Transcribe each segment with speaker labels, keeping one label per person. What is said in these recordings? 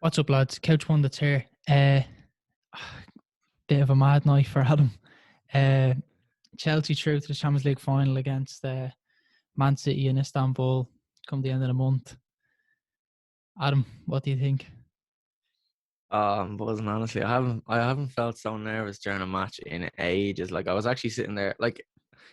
Speaker 1: What's up, lads? Couch Pundits here. Bit of a mad night for Adam. Chelsea through to the Champions League final against Man City in Istanbul come the end of the month. Adam, what do you think?
Speaker 2: I'm buzzing, honestly. I haven't felt so nervous during a match in ages. Like, I was actually sitting there, like,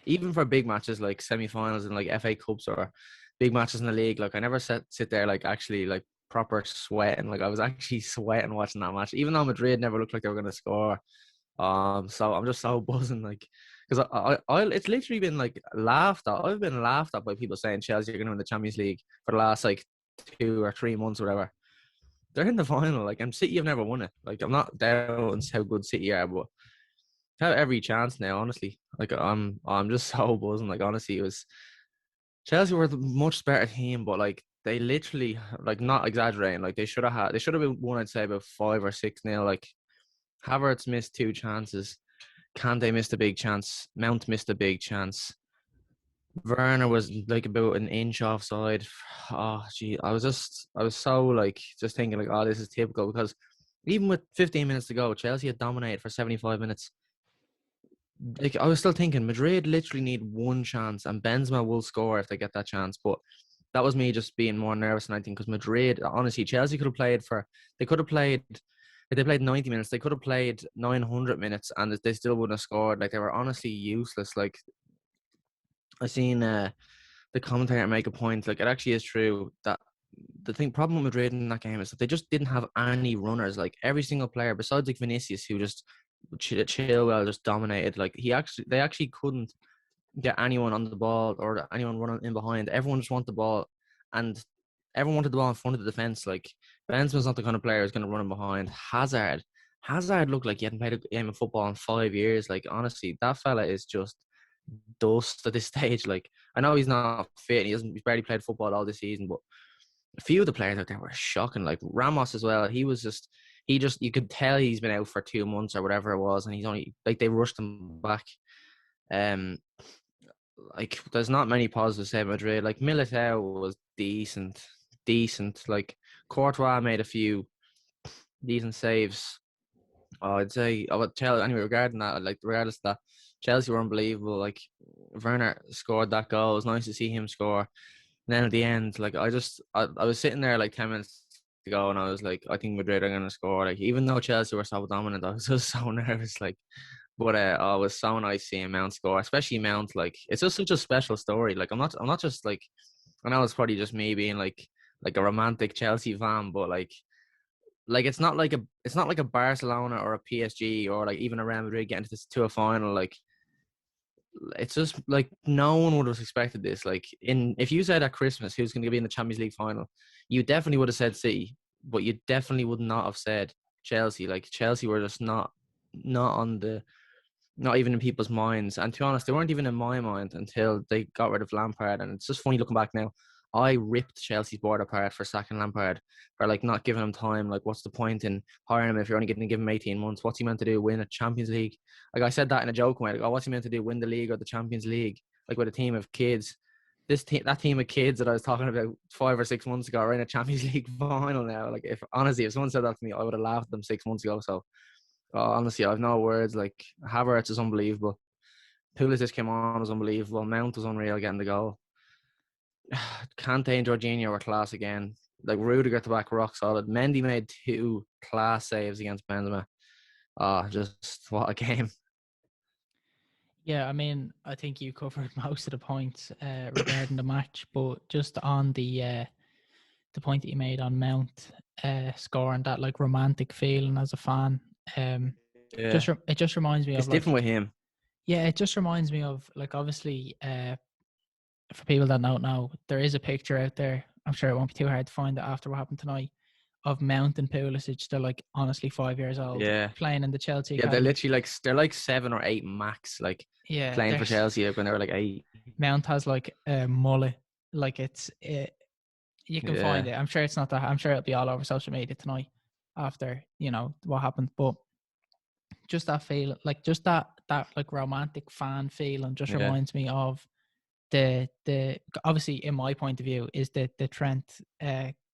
Speaker 2: even for big matches like semi-finals and like FA Cups or big matches in the league, like I never sit there like actually like proper sweating. Like, I was actually sweating watching that match, even though Madrid never looked like they were going to score. So I'm just so buzzing, like, because it's literally been like laughed at. I've been laughed at by people saying Chelsea are going to win the Champions League for the last like 2 or 3 months or whatever. They're in the final, like, and City have never won it. Like, I'm not doubting how good City are, but they have every chance now. Honestly, like, I'm just so buzzing. Like, honestly, it was Chelsea were the much better team, but like they literally, like, not exaggerating, like they should have been won. I'd say about 5 or 6 nil. Like, Havertz missed 2 chances, Kante missed a big chance, Mount missed a big chance. Werner was like about an inch offside. Oh, gee, I was so like just thinking like, oh, this is typical, because even with 15 minutes to go, Chelsea had dominated for 75 minutes. Like, I was still thinking Madrid literally need one chance, and Benzema will score if they get that chance. But that was me just being more nervous than I think, because Madrid, honestly, Chelsea could have played for, they could have played, if they played 90 minutes, they could have played 900 minutes and they still wouldn't have scored. Like, they were honestly useless. Like, I seen the commentator make a point. Like, it actually is true that the problem with Madrid in that game is that they just didn't have any runners. Like, every single player besides like Vinicius, who just Chilwell just dominated. Like, they actually couldn't get anyone on the ball or anyone running in behind. Everyone just wanted the ball, and everyone wanted the ball in front of the defense. Like, Benzema's not the kind of player who's going to run in behind. Hazard looked like he hadn't played a game of football in 5 years. Like, honestly, that fella is just dust at this stage. Like, I know he's not fit. He's barely played football all this season, but a few of the players out there were shocking. Like Ramos as well. You could tell he's been out for 2 months or whatever it was, and he's only, like, they rushed him back. Um, like, there's not many positives to say about Madrid. Like, Militao was decent. Like, Courtois made a few decent saves. I'd say, I would tell anyway, regarding that, like, regardless of that, Chelsea were unbelievable. Like, Werner scored that goal. It was nice to see him score. And then at the end, like, I was sitting there like 10 minutes to go, and I was like, I think Madrid are going to score. Like, even though Chelsea were so dominant, I was just so nervous. Like, but it was so nice seeing Mount score, especially Mount. Like, it's just such a special story. Like, I'm not just like, I know it's probably just me being like a romantic Chelsea fan, but like it's not like a Barcelona or a PSG or like even a Real Madrid getting to a final. Like, it's just like no one would have expected this. Like, if you said at Christmas who's going to be in the Champions League final, you definitely would have said City, but you definitely would not have said Chelsea. Like, Chelsea were just not even in people's minds. And to be honest, they weren't even in my mind until they got rid of Lampard. And it's just funny looking back now. I ripped Chelsea's board apart for sacking Lampard, for like not giving him time. Like, what's the point in hiring him if you're only going to give him 18 months? What's he meant to do? Win a Champions League? Like, I said that in a joke way. Like, oh, what's he meant to do? Win the league or the Champions League? Like, with a team of kids. That team of kids that I was talking about 5 or 6 months ago are in a Champions League final now. Like, if someone said that to me, I would have laughed at them 6 months ago. So, honestly, I have no words. Like, Havertz is unbelievable. Pulisic came on, was unbelievable. Mount was unreal getting the goal. Kante and Jorginho were class again. Like, Rudiger at the back, rock solid. Mendy made 2 class saves against Benzema. Just what a game.
Speaker 1: Yeah, I mean, I think you covered most of the points regarding the match, but just on the point that you made on Mount scoring, that like romantic feeling as a fan,
Speaker 2: Yeah,
Speaker 1: it just reminds me
Speaker 2: it's
Speaker 1: of like,
Speaker 2: different with him.
Speaker 1: yeah, it just reminds me of like, obviously, for people that don't know, there is a picture out there. I'm sure it won't be too hard to find it after what happened tonight, of Mount and Pulisic. They're like honestly 5 years old,
Speaker 2: Yeah,
Speaker 1: playing in the Chelsea
Speaker 2: yeah, they're
Speaker 1: academy.
Speaker 2: literally like, they're like 7 or 8 max. Like,
Speaker 1: Yeah,
Speaker 2: playing for
Speaker 1: there's
Speaker 2: Chelsea when they were like 8.
Speaker 1: Mount has like a mullet. Like, you can find
Speaker 2: Yeah,
Speaker 1: it. I'm sure it's not that. I'm sure it'll be all over social media tonight after what happened. But just that feel, like just that like romantic fan feeling, just
Speaker 2: yeah,
Speaker 1: reminds me of the obviously, in my point of view, is the Trent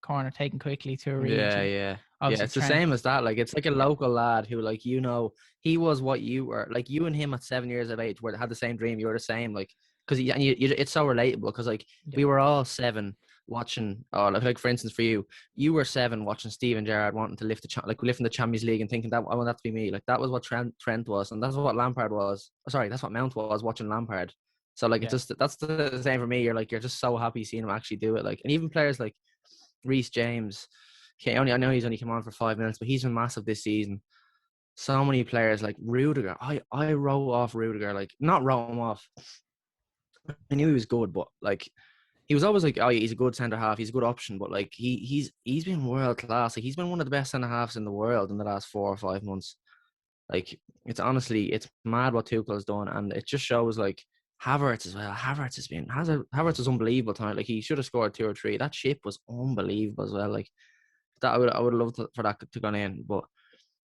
Speaker 1: corner taken quickly to a reach,
Speaker 2: Yeah,
Speaker 1: and
Speaker 2: yeah. Yeah,
Speaker 1: obviously
Speaker 2: it's the
Speaker 1: Trent.
Speaker 2: same as that. Like, it's like a local lad who, like, he was what you were. Like, you and him at 7 years of age had the same dream. You were the same, like, because it's so relatable. Because, like,
Speaker 1: Yeah,
Speaker 2: we were all seven watching. Oh, like for instance, for you were seven watching Steven Gerrard wanting to lifting the Champions League and thinking that I want that to be me. Like, that was what Trent was, and that's what Lampard was. Sorry, that's what Mount was watching Lampard. So, like, it's
Speaker 1: yeah,
Speaker 2: just that's the same for me. You're just so happy seeing him actually do it. Like, and even players like Reece James. Okay, I know he's only come on for 5 minutes, but he's been massive this season. So many players like Rudiger. I wrote off Rudiger, like not wrote him off. I knew he was good, but like he was always like, oh, yeah, he's a good centre half. He's a good option, but like he's been world class. Like he's been one of the best centre halves in the world in the last 4 or 5 months. Like it's mad what Tuchel's done, and it just shows like Havertz as well. Havertz is unbelievable tonight. Like he should have scored 2 or 3. That ship was unbelievable as well. Like that I would have loved for that to go in, but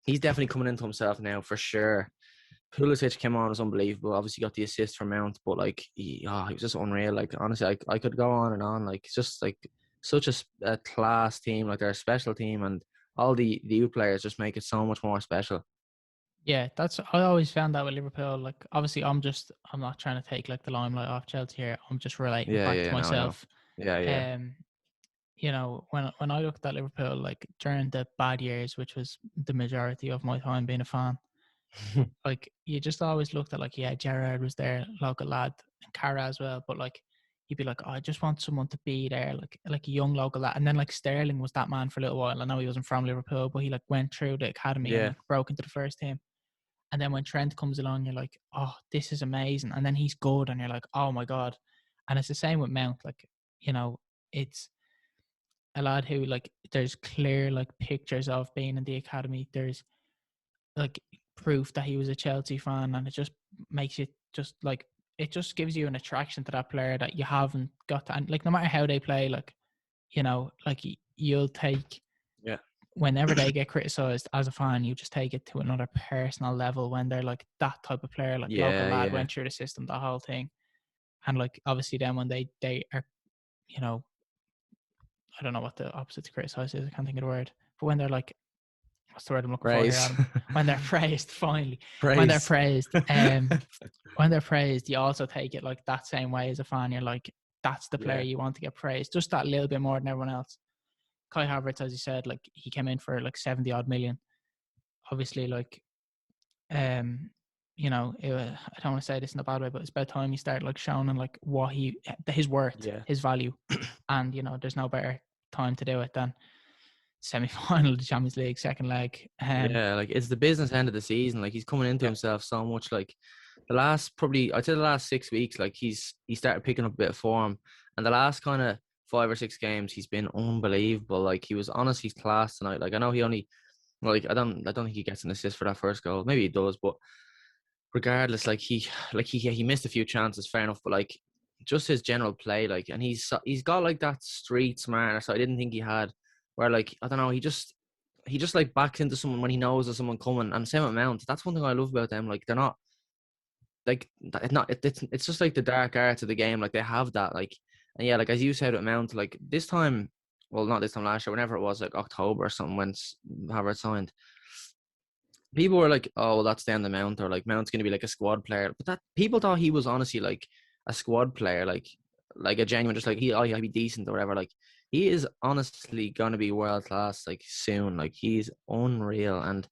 Speaker 2: he's definitely coming into himself now for sure. Pulisic came on, was unbelievable. Obviously got the assist from Mount, but like he was just unreal. Like honestly, I could go on and on. Like it's just like such a class team. Like they're a special team, and all the youth players just make it so much more special.
Speaker 1: yeah. That's I always found that with Liverpool. Like obviously, I'm not trying to take like the limelight off Chelsea here. I'm just relating it
Speaker 2: Yeah,
Speaker 1: back to
Speaker 2: yeah, no, I know.
Speaker 1: myself.
Speaker 2: Yeah, yeah,
Speaker 1: Um, when I looked at Liverpool, like during the bad years, which was the majority of my time being a fan, like you just always looked at like, yeah, Gerrard was there, local lad, and Cara as well, but like you'd be like, oh, I just want someone to be there, like a young local lad. And then like Sterling was that man for a little while. I know he wasn't from Liverpool, but he like went through the academy and
Speaker 2: yeah,
Speaker 1: like broke into the first team. And then when Trent comes along, you're like, oh, this is amazing. And then he's good, and you're like, oh my god. And it's the same with Mount. Like, it's a lad who like there's clear like pictures of being in the academy. There's like proof that he was a Chelsea fan, and it just makes it just like it just gives you an attraction to that player that you haven't got to. And like no matter how they play, like like you'll take
Speaker 2: yeah,
Speaker 1: whenever they get criticized as a fan, you just take it to another personal level when they're like that type of player, like local
Speaker 2: yeah,
Speaker 1: lad
Speaker 2: yeah,
Speaker 1: went through the system, the whole thing. And like obviously then when they are, you know, I don't know what the opposite to criticize is, I can't think of the word, but when they're like, what's the word I'm looking for here,
Speaker 2: praise,
Speaker 1: Adam? When they're praised, finally. When they're
Speaker 2: praise.
Speaker 1: praised, when they're praised, you also take it like that same way as a fan. You're like, that's the player
Speaker 2: Yeah,
Speaker 1: you want to get praised, just that little bit more than everyone else. Kai Havertz, as you said, like he came in for like 70 odd million. Obviously, like, um, I don't want to say this in a bad way, but it's about time he started like showing and like what his worth,
Speaker 2: yeah,
Speaker 1: his value, and there's no better time to do it than semi-final of the Champions League, second leg.
Speaker 2: yeah. Like it's the business end of the season. Like he's coming into
Speaker 1: Yeah,
Speaker 2: himself so much. Like I'd say the last 6 weeks, like he started picking up a bit of form, and the last kind of 5 or 6 games, he's been unbelievable. Like he was honestly class tonight. Like I know he only like I don't think he gets an assist for that first goal. Maybe he does, but regardless, he missed a few chances, fair enough, but like just his general play, like, and he's got like that street smartness I didn't think he had, where like I don't know, he just like backs into someone when he knows there's someone coming, and same with Mount. That's one thing I love about them. Like they're not like it's just like the dark arts of the game. Like they have that, like, and yeah, like as you said with Mount, like this time, well, not this time last year, whenever it was, like October or something when Havertz signed, people were like, "Oh, well, that's down the Mount," or like Mount's gonna be like a squad player. But that people thought he was honestly like a squad player, like a genuine, just like he'll be decent or whatever. Like he is honestly gonna be world class like soon. Like he's unreal, and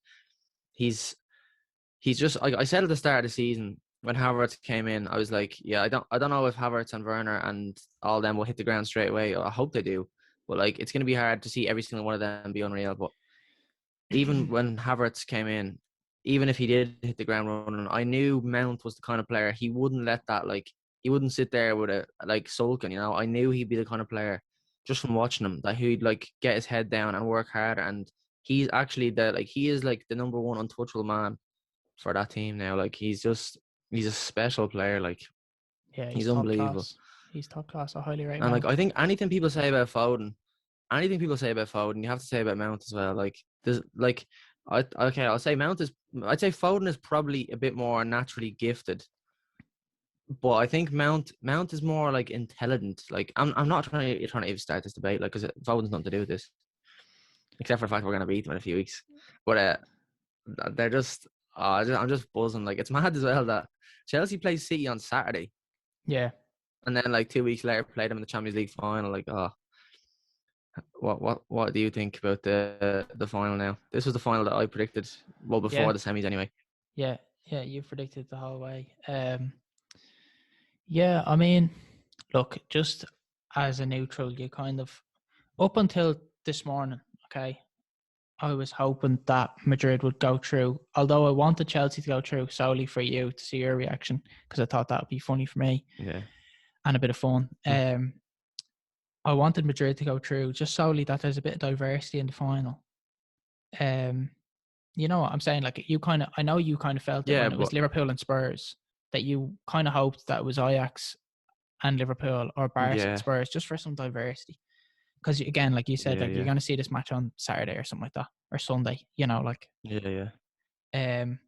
Speaker 2: he's just like I said at the start of the season when Havertz came in, I was like, yeah, I don't know if Havertz and Werner and all them will hit the ground straight away. I hope they do, but like it's gonna be hard to see every single one of them be unreal. But even when Havertz came in, even if he did hit the ground running, I knew Mount was the kind of player he wouldn't let that, like, he wouldn't sit there with a like sulking. I knew he'd be the kind of player just from watching him that he'd like get his head down and work hard. And he's actually he is like the number one untouchable man for that team now. Like he's a special player. Like
Speaker 1: yeah, he's
Speaker 2: he's
Speaker 1: top
Speaker 2: unbelievable.
Speaker 1: class. He's top class. I highly rate
Speaker 2: And like
Speaker 1: Mount.
Speaker 2: I think anything people say about Foden, you have to say about Mount as well. Like there's like I'll say Mount is I'd say Foden is probably a bit more naturally gifted. But I think Mount is more like intelligent. Like I'm not trying to even start this debate, like, because Foden's nothing to do with this, except for the fact we're gonna beat them in a few weeks. But they're just, I'm just buzzing. Like, it's mad as well that Chelsea plays City on Saturday,
Speaker 1: Yeah.
Speaker 2: and then like 2 weeks later play them in the Champions League final. Like, what do you think about the final now? This was the final that I predicted. Well,
Speaker 1: Yeah.
Speaker 2: before the semis anyway.
Speaker 1: Yeah. Yeah. You predicted the whole way. Yeah. I mean, look, just as a neutral, you kind of up until this morning, okay, I was hoping that Madrid would go through. Although I wanted Chelsea to go through solely for you to see your reaction, because I thought that would be funny for me
Speaker 2: Yeah.
Speaker 1: and a bit of fun. I wanted Madrid to go through just solely that there's a bit of diversity in the final. You know what I'm saying? Like, I know you kind of felt it
Speaker 2: Yeah,
Speaker 1: when it was
Speaker 2: but
Speaker 1: Liverpool and Spurs, that you kind of hoped that it was Ajax and Liverpool or Barca and
Speaker 2: yeah,
Speaker 1: Spurs, just for some diversity. Because again, like you said,
Speaker 2: yeah,
Speaker 1: like you're
Speaker 2: yeah,
Speaker 1: going to see this match on Saturday or something like that, or Sunday. You know, like
Speaker 2: yeah, yeah.
Speaker 1: um.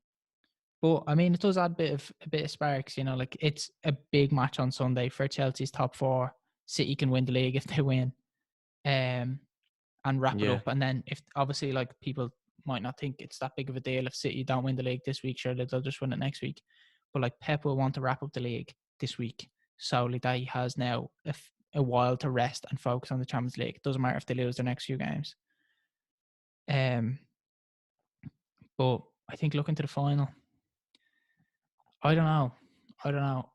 Speaker 1: But I mean, it does add a bit of sparks. You know, like it's a big match on Sunday for Chelsea's top four. City can win the league if they win. Um, and wrap it
Speaker 2: Yeah.
Speaker 1: up. And then if obviously like people might not think it's that big of a deal if City don't win the league this week, sure they'll just win it next week. But like Pep will want to wrap up the league this week solely that he has now a while to rest and focus on the Champions League. It doesn't matter if they lose their next few games. Um, but I think looking to the final, I don't know. I don't know.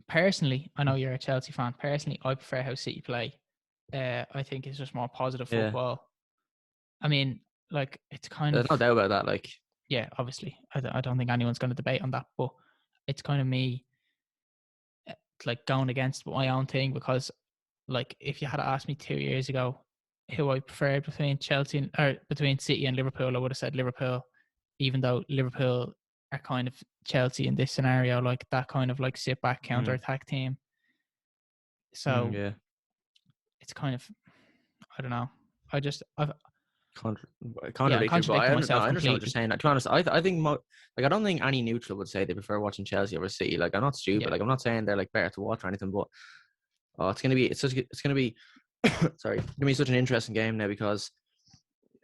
Speaker 1: Personally, I know you're a Chelsea fan. Personally, I prefer how City play. I think it's just more positive
Speaker 2: Yeah.
Speaker 1: football. I mean, like it's kind
Speaker 2: There's
Speaker 1: of,
Speaker 2: no doubt about that. Like,
Speaker 1: yeah, obviously, I don't think anyone's going to debate on that, but it's kind of me like going against my own thing because, like, if you had asked me 2 years ago who I preferred between or between City and Liverpool, I would have said Liverpool, even though Liverpool are kind of Chelsea in this scenario, like that kind of like sit back counter attack team. So
Speaker 2: yeah.
Speaker 1: it's kind of, I don't know. I've
Speaker 2: Contra-
Speaker 1: yeah, I'm
Speaker 2: Contradictory, but
Speaker 1: contradicting
Speaker 2: I
Speaker 1: myself
Speaker 2: understand what you're
Speaker 1: completely.
Speaker 2: saying. To be honest, I think like, I don't think any neutral would say they prefer watching Chelsea over City. Like, I'm not stupid.
Speaker 1: Yeah,
Speaker 2: Like, I'm not saying they're like better to watch or anything, but it's gonna be sorry, it's gonna be such an interesting game now because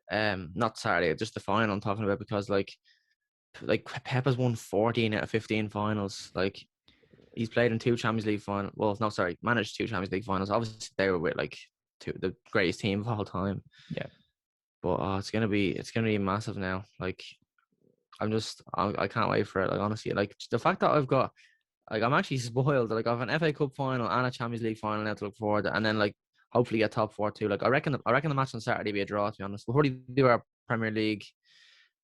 Speaker 2: not Saturday, just the final I'm talking about, because like Pep has won 14 out of 15 finals. Like, he's played in two Champions League finals. Well, no, sorry, managed two Champions League finals. Obviously, they were with like the greatest team of all time.
Speaker 1: yeah,
Speaker 2: But it's gonna be massive now. Like, I can't wait for it. Like, honestly, like the fact that I'm actually spoiled. Like, I have an FA Cup final and a Champions League final now to look forward to, and then like hopefully get top four too. Like, I reckon the match on Saturday will be a draw. To be honest, we'll probably do our Premier League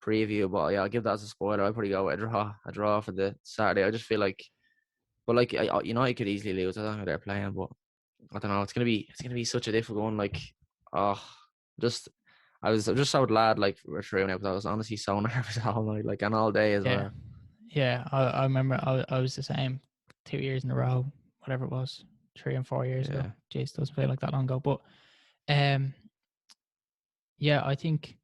Speaker 2: preview, but yeah, I'll give that as a spoiler. I'll probably go with a draw for the Saturday. I just feel like, but like United could easily lose. I don't know how they're playing, but I don't know. It's gonna be such a difficult one. Like, oh, just I was just so glad like we're through now, because I was honestly so nervous all night, like, and all day as
Speaker 1: yeah.
Speaker 2: well.
Speaker 1: Yeah, I remember I was the same 2 years in a row, whatever it was, 3 and 4 years ago.
Speaker 2: Yeah,
Speaker 1: Jeez, doesn't feel like that long ago. But um, yeah, I think.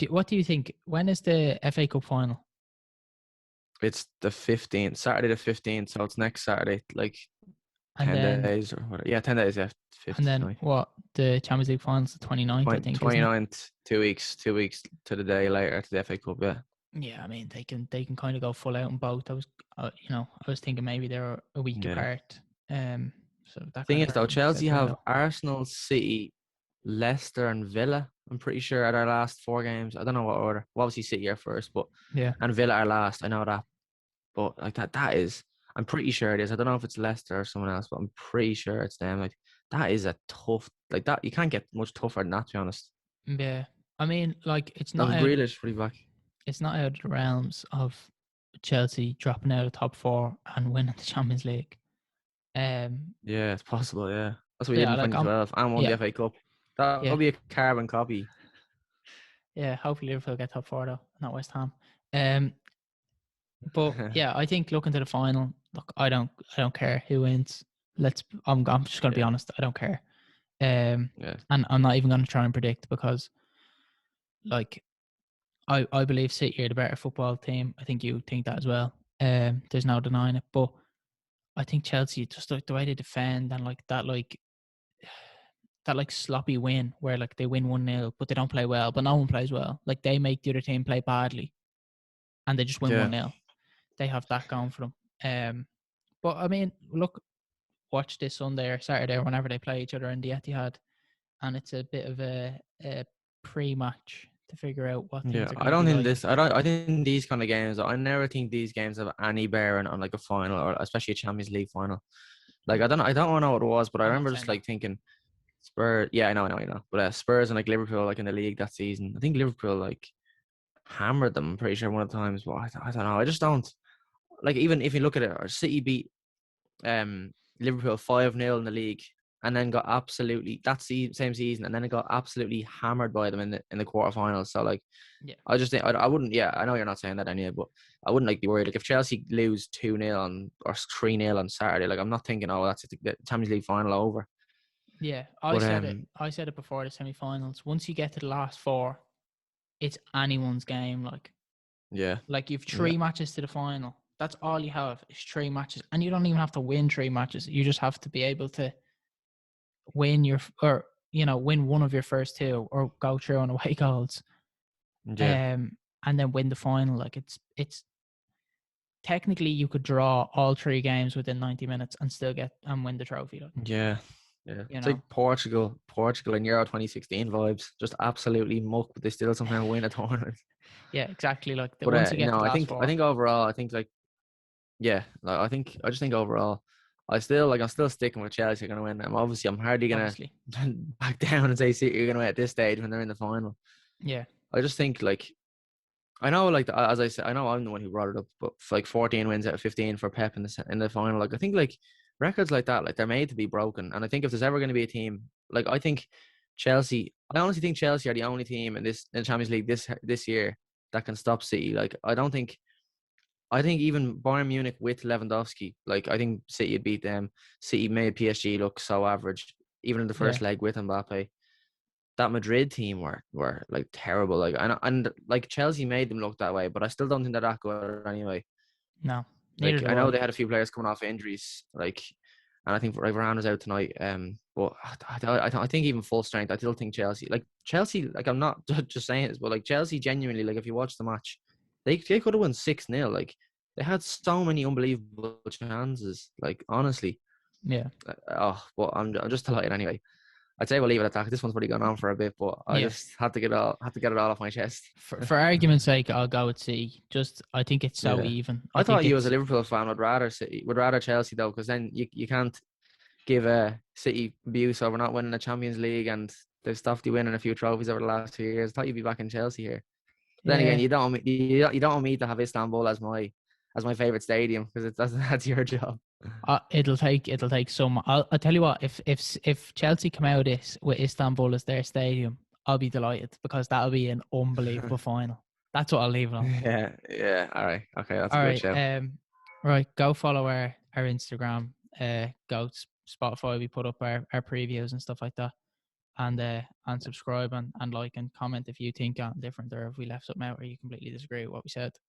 Speaker 1: What do you think? When is the FA Cup final?
Speaker 2: it's the 15th, Saturday the 15th, so it's next Saturday, like
Speaker 1: And
Speaker 2: 10
Speaker 1: then
Speaker 2: days or whatever. Yeah, 10 days. Yeah,
Speaker 1: and
Speaker 2: 5th
Speaker 1: then
Speaker 2: tonight.
Speaker 1: what? The Champions League finals, the 29th, I think, isn't it?
Speaker 2: 29th, 2 weeks, 2 weeks to the day later to the FA Cup. Yeah,
Speaker 1: Yeah, I mean they can kind of go full out in both. I was thinking maybe they're a week
Speaker 2: yeah.
Speaker 1: apart. So that
Speaker 2: Thing
Speaker 1: kind of
Speaker 2: is though,
Speaker 1: argument's out
Speaker 2: Chelsea
Speaker 1: the
Speaker 2: have
Speaker 1: window.
Speaker 2: Arsenal, City, Leicester, and Villa. I'm pretty sure are their last four games. I don't know what order. Well, obviously City are first, but
Speaker 1: Yeah,
Speaker 2: and Villa are last. I know that, but like that is. I'm pretty sure it is. I don't know if it's Leicester or someone else, but I'm pretty sure it's them. Like, that is a tough. Like, that you can't get much tougher than that. To be honest,
Speaker 1: yeah. I mean, like
Speaker 2: that was Grealish pretty back.
Speaker 1: it's not out of the realms of Chelsea dropping out of top four and winning the Champions League. Um,
Speaker 2: Yeah, it's possible. Yeah, that's what we did
Speaker 1: yeah,
Speaker 2: in
Speaker 1: like I'm,
Speaker 2: 2012 and won the
Speaker 1: yeah,
Speaker 2: FA Cup. That
Speaker 1: yeah,
Speaker 2: would be a carbon copy.
Speaker 1: yeah. Hopefully Liverpool get top four though, not West Ham. Um, but yeah, I think looking to the final, look, I don't care who wins. I'm just gonna be
Speaker 2: Yeah,
Speaker 1: honest. I don't care.
Speaker 2: yeah,
Speaker 1: And I'm not even gonna try and predict because, like, I believe City are the better football team. I think you think that as well. There's no denying it. But I think Chelsea, just like the way they defend and like that like sloppy win where like they win 1-0 but they don't play well, but no one plays well. Like they make the other team play badly and they just win
Speaker 2: Yeah,
Speaker 1: 1-0. They have that going for them. But I mean, look, watch this Sunday or Saturday or whenever they play each other in the Etihad, and it's a bit of a pre-match to figure out what
Speaker 2: yeah.
Speaker 1: things are
Speaker 2: I
Speaker 1: going to
Speaker 2: don't
Speaker 1: be
Speaker 2: think
Speaker 1: like.
Speaker 2: this. I don't. I think these kind of games. I never think these games have any bearing on like a final or especially a Champions League final. Like I don't know. I don't know what it was, but I
Speaker 1: I'm not
Speaker 2: remember
Speaker 1: saying
Speaker 2: just
Speaker 1: that.
Speaker 2: like thinking Spurs. Yeah, I know. But Spurs and like Liverpool, like in the league that season. I think Liverpool like hammered them. I'm pretty sure one of the times. But I don't know. I just don't like. Even if you look at it, or City beat Liverpool 5-0 in the league, and then got absolutely same season, and then it got absolutely hammered by them in the quarterfinals. So like,
Speaker 1: Yeah,
Speaker 2: I just think I wouldn't. Yeah, I know you're not saying that anyway, but I wouldn't like be worried. Like if Chelsea lose 2-0 on or 3-0 on Saturday, like I'm not thinking, oh, that's it, the Champions League final over.
Speaker 1: yeah.
Speaker 2: But
Speaker 1: I said it before the semi-finals. Once you get to the last four, it's anyone's game.
Speaker 2: yeah,
Speaker 1: You've
Speaker 2: yeah,
Speaker 1: 3 matches to the final. That's all you have is 3 matches, and you don't even have to win 3 matches. You just have to be able to win win one of your first two or go through on away goals,
Speaker 2: yeah,
Speaker 1: and then win the final. Like it's technically you could draw all 3 games within 90 minutes and still get and win the trophy.
Speaker 2: yeah. Yeah,
Speaker 1: You
Speaker 2: it's
Speaker 1: know,
Speaker 2: like Portugal in Euro 2016 vibes. Just absolutely muck, but they still somehow win a tournament.
Speaker 1: yeah, exactly. Like that.
Speaker 2: But
Speaker 1: Once you get
Speaker 2: no,
Speaker 1: to the
Speaker 2: I
Speaker 1: last
Speaker 2: think I
Speaker 1: four,
Speaker 2: think overall, I think like yeah, like I just think overall, I'm still sticking with Chelsea are gonna win. I'm hardly gonna
Speaker 1: obviously,
Speaker 2: back down and say City are gonna win at this stage when they're in the final.
Speaker 1: yeah,
Speaker 2: I just think like I know like as I said, I know I'm the one who brought it up, but like 14 wins out of 15 for Pep in the final. Like I think like records like that, like they're made to be broken. And I think if there's ever going to be a team, like I think Chelsea, I honestly think Chelsea are the only team in the Champions League this year that can stop City. Like I don't think I think even Bayern Munich with Lewandowski, like I think City would beat them. City made PSG look so average, even in the
Speaker 1: yeah.
Speaker 2: first leg with Mbappe. That Madrid team were like terrible. Like and like Chelsea made them look that way, but I still don't think they're that good anyway.
Speaker 1: No, neither
Speaker 2: Like I
Speaker 1: do
Speaker 2: know
Speaker 1: I.
Speaker 2: they had a few players coming off injuries, like, and I think Varane was out tonight. But I think even full strength, I still think Chelsea, like I'm not just saying this, but like Chelsea genuinely, like if you watch the match, they could have won 6-0. Like they had so many unbelievable chances. Like honestly,
Speaker 1: Yeah,
Speaker 2: but I'm just delighted anyway. I'd say we'll leave it at that. This one's probably gone on for a bit, but I
Speaker 1: yeah.
Speaker 2: just had to get it all off my chest.
Speaker 1: For argument's sake, I'll go with C. Just I think it's so
Speaker 2: Yeah.
Speaker 1: even. I
Speaker 2: I
Speaker 1: think
Speaker 2: thought you as a
Speaker 1: it's
Speaker 2: Liverpool fan would rather Chelsea though, because then you can't give a City abuse over not winning the Champions League and they've stopped you winning a few trophies over the last few years. I thought you'd be back in Chelsea here. But then again,
Speaker 1: yeah.
Speaker 2: you don't want me to have Istanbul as my favorite stadium because that's your job.
Speaker 1: It'll take some. I'll tell you what. If Chelsea come out this with Istanbul as their stadium, I'll be delighted because that'll be an unbelievable final. That's what I'll leave it on.
Speaker 2: Yeah, yeah. All right. Okay, that's a
Speaker 1: All
Speaker 2: good
Speaker 1: right.
Speaker 2: show.
Speaker 1: Right. Go follow our Instagram. Go Spotify. We put up our previews and stuff like that. And subscribe and like and comment if you think I'm different or if we left something out or you completely disagree with what we said.